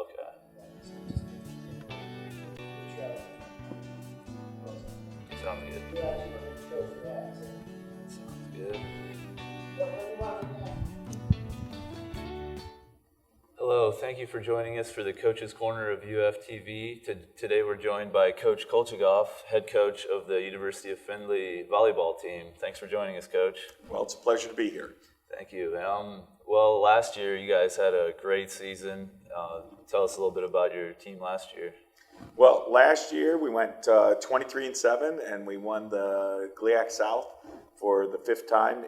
Okay. Sounds good. Sounds good. Hello, thank you for joining us for the Coach's Corner of UFTV. Today we're joined by Coach Colchagoff, head coach of the University of Findlay volleyball team. Thanks for joining us, Coach. Well, it's a pleasure to be here. Thank you. Well, last year you guys had a great season. Tell us a little bit about your team last year. Well, last year we went 23-7, and we won the GLIAC South for the fifth time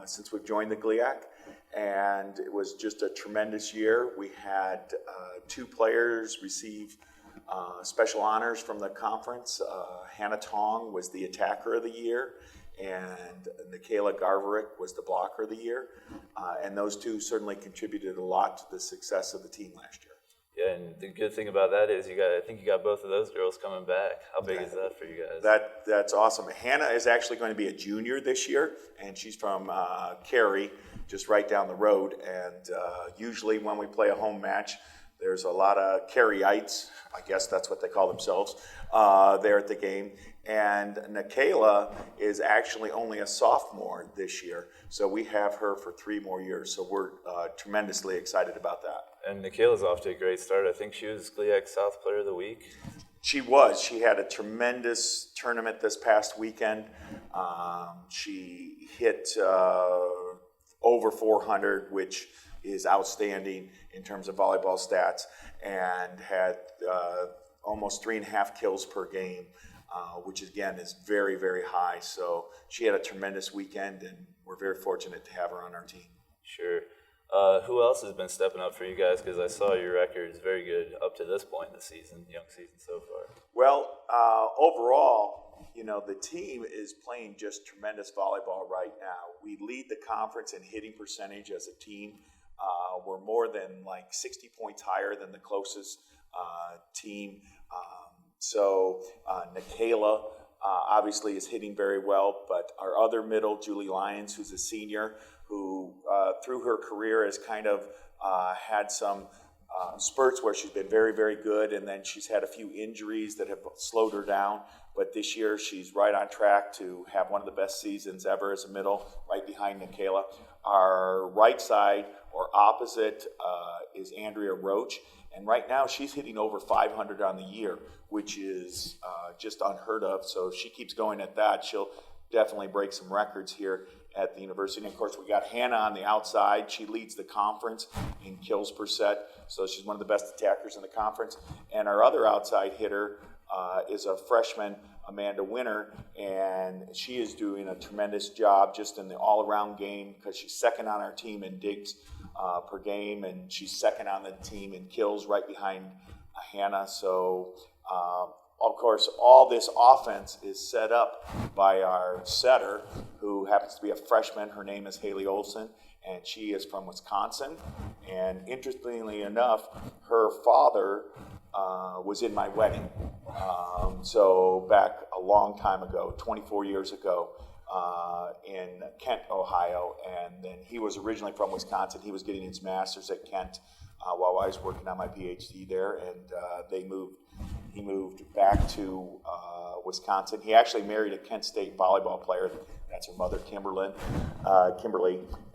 since we've joined the GLIAC. And it was just a tremendous year. We had two players receive special honors from the conference. Hannah Tong was the attacker of the year, and Nikayla Garverick was the blocker of the year. And those two certainly contributed a lot to the success of the team last year. Yeah, and the good thing about that is I think you got both of those girls coming back. How big is that for you guys? That's awesome. Hannah is actually going to be a junior this year, and she's from Cary, just right down the road. And usually when we play a home match, there's a lot of Caryites, I guess that's what they call themselves, there at the game. And Nikayla is actually only a sophomore this year, so we have her for 3 more years. So we're tremendously excited about that. And Nikayla's off to a great start. I think she was GLIAC South Player of the Week. She was. She had a tremendous tournament this past weekend. She hit over 400, which is outstanding in terms of volleyball stats, and had almost 3.5 kills per game, which again is very, very high. So she had a tremendous weekend, and we're very fortunate to have her on our team. Sure. Who else has been stepping up for you guys? Because I saw your record is very good up to this point in the season, young season so far. Well, overall, the team is playing just tremendous volleyball right now. We lead the conference in hitting percentage as a team. We're more than 60 points higher than the closest team. So Nikayla obviously is hitting very well, but our other middle, Julie Lyons, who's a senior, who through her career has kind of had some spurts where she's been very, very good, and then she's had a few injuries that have slowed her down. But this year she's right on track to have one of the best seasons ever as a middle, right behind Nikayla. Our right side, or opposite, is Andrea Roach, and right now she's hitting over 500 on the year, which is just unheard of. So if she keeps going at that, she'll definitely break some records here at the university. And of course, we got Hannah on the outside. She leads the conference in kills per set, so she's one of the best attackers in the conference. And our other outside hitter is a freshman, Amanda Winter, and she is doing a tremendous job just in the all-around game, because she's second on our team in digs per game, and she's second on the team in kills, right behind Hannah. So of course, all this offense is set up by our setter, who happens to be a freshman. Her name is Haley Olson, and she is from Wisconsin. And interestingly enough, her father was in my wedding. So back a long time ago, 24 years ago, in Kent, Ohio. And then he was originally from Wisconsin. He was getting his master's at Kent while I was working on my PhD there, and he moved back to Wisconsin. He actually married a Kent State volleyball player. That's her mother, Kimberly.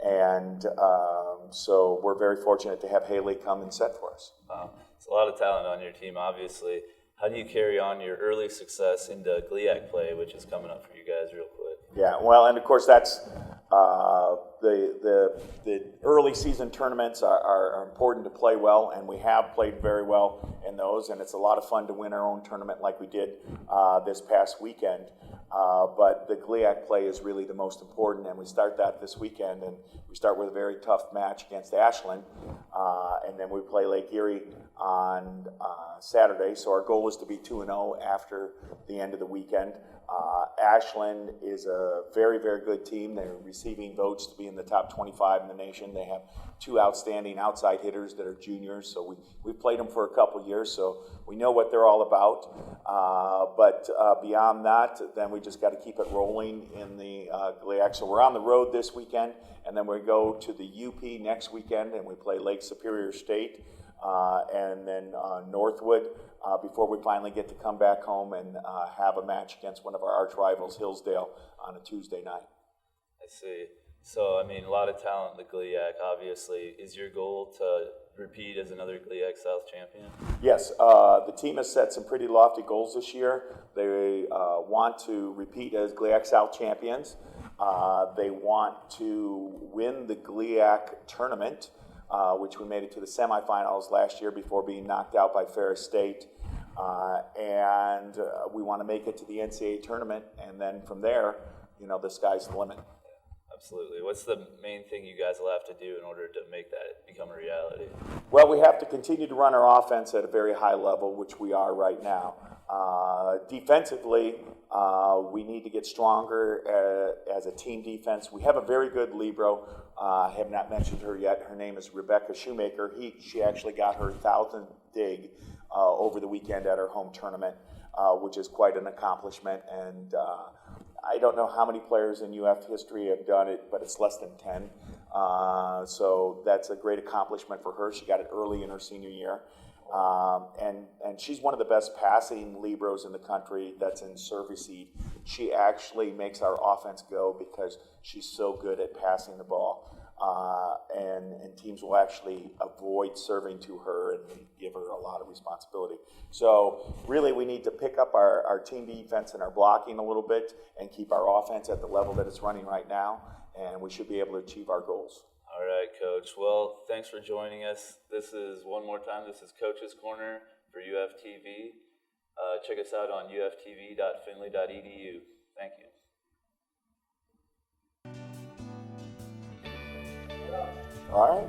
And so we're very fortunate to have Haley come and set for us. Wow. It's a lot of talent on your team, obviously. How do you carry on your early success into GLIAC play, which is coming up for you guys real quick? Yeah, well, and of course that's the early season tournaments are important to play well, and we have played very well in those, and it's a lot of fun to win our own tournament like we did this past weekend. But the GLIAC play is really the most important, and we start that this weekend, and we start with a very tough match against Ashland, and then we play Lake Erie on Saturday. So our goal is to be 2-0 after the end of the weekend. Ashland is a very, very good team. They're receiving votes to be in the top 25 in the nation. They have two outstanding outside hitters that are juniors, so we've played them for a couple years, so we know what they're all about. But beyond that, then we just got to keep it rolling in the GLIAC. So we're on the road this weekend, and then we go to the UP next weekend, and we play Lake Superior State and then Northwood before we finally get to come back home and have a match against one of our arch rivals, Hillsdale, on a Tuesday night. I see. So, I mean, a lot of talent in the GLIAC, obviously. Is your goal to repeat as another GLIAC South champion? Yes, the team has set some pretty lofty goals this year. They want to repeat as GLIAC South champions. They want to win the GLIAC tournament, which we made it to the semifinals last year before being knocked out by Ferris State. And we want to make it to the NCAA tournament, and then from there, the sky's the limit. Absolutely. What's the main thing you guys will have to do in order to make that become a reality? Well, we have to continue to run our offense at a very high level, which we are right now. Defensively, we need to get stronger as a team defense. We have a very good libero. I have not mentioned her yet. Her name is Rebecca Shoemaker. She actually got her 1,000th dig over the weekend at her home tournament, which is quite an accomplishment. And I don't know how many players in UF history have done it, but it's less than 10. So that's a great accomplishment for her. She got it early in her senior year. And she's one of the best passing liberos in the country that's in service seed. She actually makes our offense go because she's so good at passing the ball. And teams will actually avoid serving to her and give her a lot of responsibility. So really we need to pick up our team defense and our blocking a little bit and keep our offense at the level that it's running right now, and we should be able to achieve our goals. All right, Coach. Well, thanks for joining us. This is Coach's Corner for UFTV. Check us out on uftv.findlay.edu. Thank you. All right.